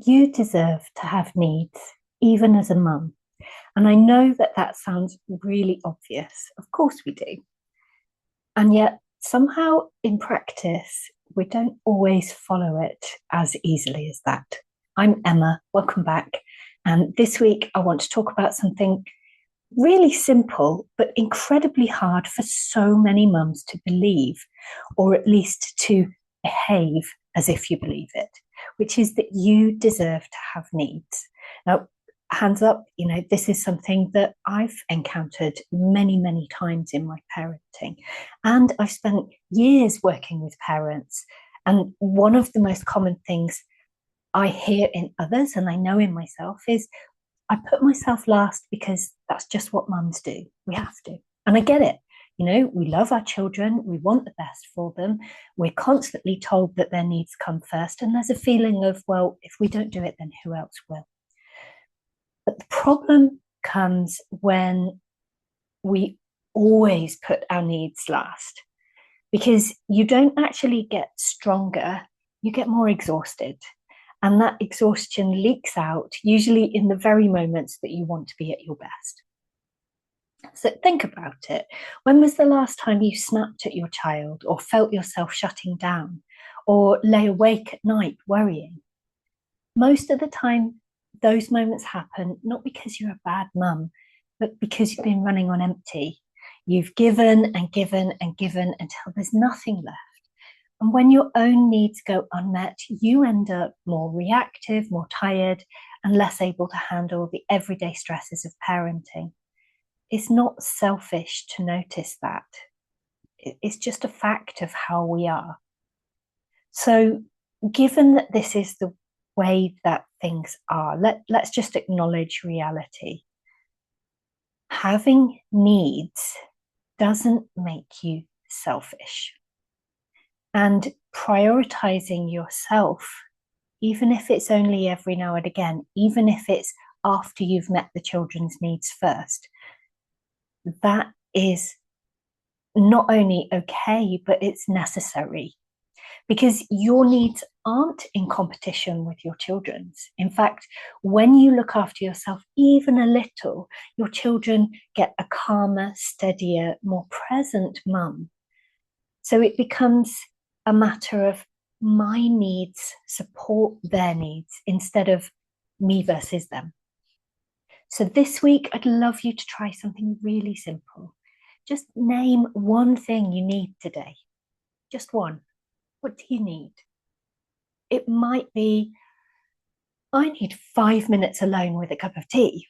You deserve to have needs, even as a mum. And I know that that sounds really obvious. Of course we do. And yet, somehow in practice, we don't always follow it as easily as that. I'm Emma. Welcome back. And this week, I want to talk about something really simple, but incredibly hard for so many mums to believe, or at least to behave as if you believe it, which is that you deserve to have needs. Now, hands up, this is something that I've encountered many, many times in my parenting. And I've spent years working with parents. And one of the most common things I hear in others, and I know in myself, is I put myself last because that's just what mums do. We have to. And I get it. We love our children. We want the best for them. We're constantly told that their needs come first. And there's a feeling of, well, if we don't do it, then who else will? But the problem comes when we always put our needs last, because you don't actually get stronger, you get more exhausted. And that exhaustion leaks out, usually in the very moments that you want to be at your best. So think about it. When was the last time you snapped at your child, or felt yourself shutting down, or lay awake at night worrying? Most of the time, those moments happen not because you're a bad mum, but because you've been running on empty. You've given and given and given until there's nothing left. And when your own needs go unmet, you end up more reactive, more tired, and less able to handle the everyday stresses of parenting. It's not selfish to notice that. It's just a fact of how we are. So, given that this is the way that things are, let's just acknowledge reality. Having needs doesn't make you selfish. And prioritizing yourself, even if it's only every now and again, even if it's after you've met the children's needs first, that is not only okay, but it's necessary, because your needs aren't in competition with your children's. In fact, when you look after yourself even a little, your children get a calmer, steadier, more present mum. So it becomes a matter of my needs support their needs instead of me versus them. So this week, I'd love you to try something really simple. Just name one thing you need today. Just one. What do you need? It might be, I need 5 minutes alone with a cup of tea,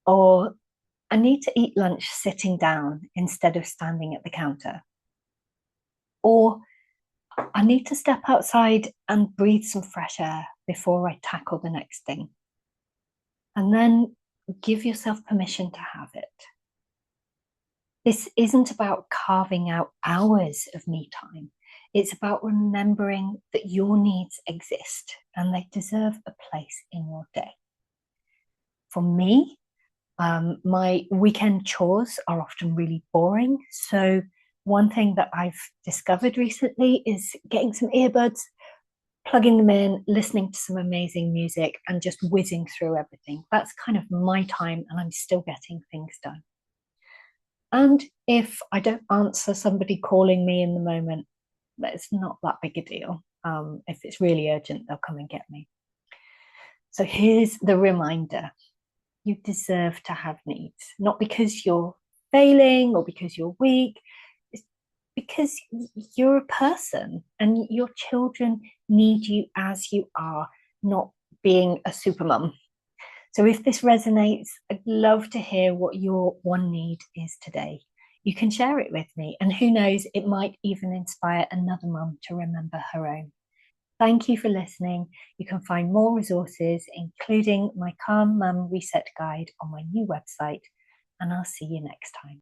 or I need to eat lunch sitting down instead of standing at the counter, or I need to step outside and breathe some fresh air before I tackle the next thing. And then give yourself permission to have it. This isn't about carving out hours of me time. It's about remembering that your needs exist and they deserve a place in your day. For me, my weekend chores are often really boring. So one thing that I've discovered recently is getting some earbuds, plugging them in, listening to some amazing music, and just whizzing through everything. That's kind of my time, and I'm still getting things done. And if I don't answer somebody calling me in the moment, it's not that big a deal. If it's really urgent, they'll come and get me. So here's the reminder. You deserve to have needs, not because you're failing or because you're weak. It's because you're a person and your children need you as you are, not being a super mum. So if this resonates, I'd love to hear what your one need is today. You can share it with me, and who knows, it might even inspire another mum to remember her own. Thank you for listening. You can find more resources, including my Calm Mum Reset Guide, on my new website, and I'll see you next time.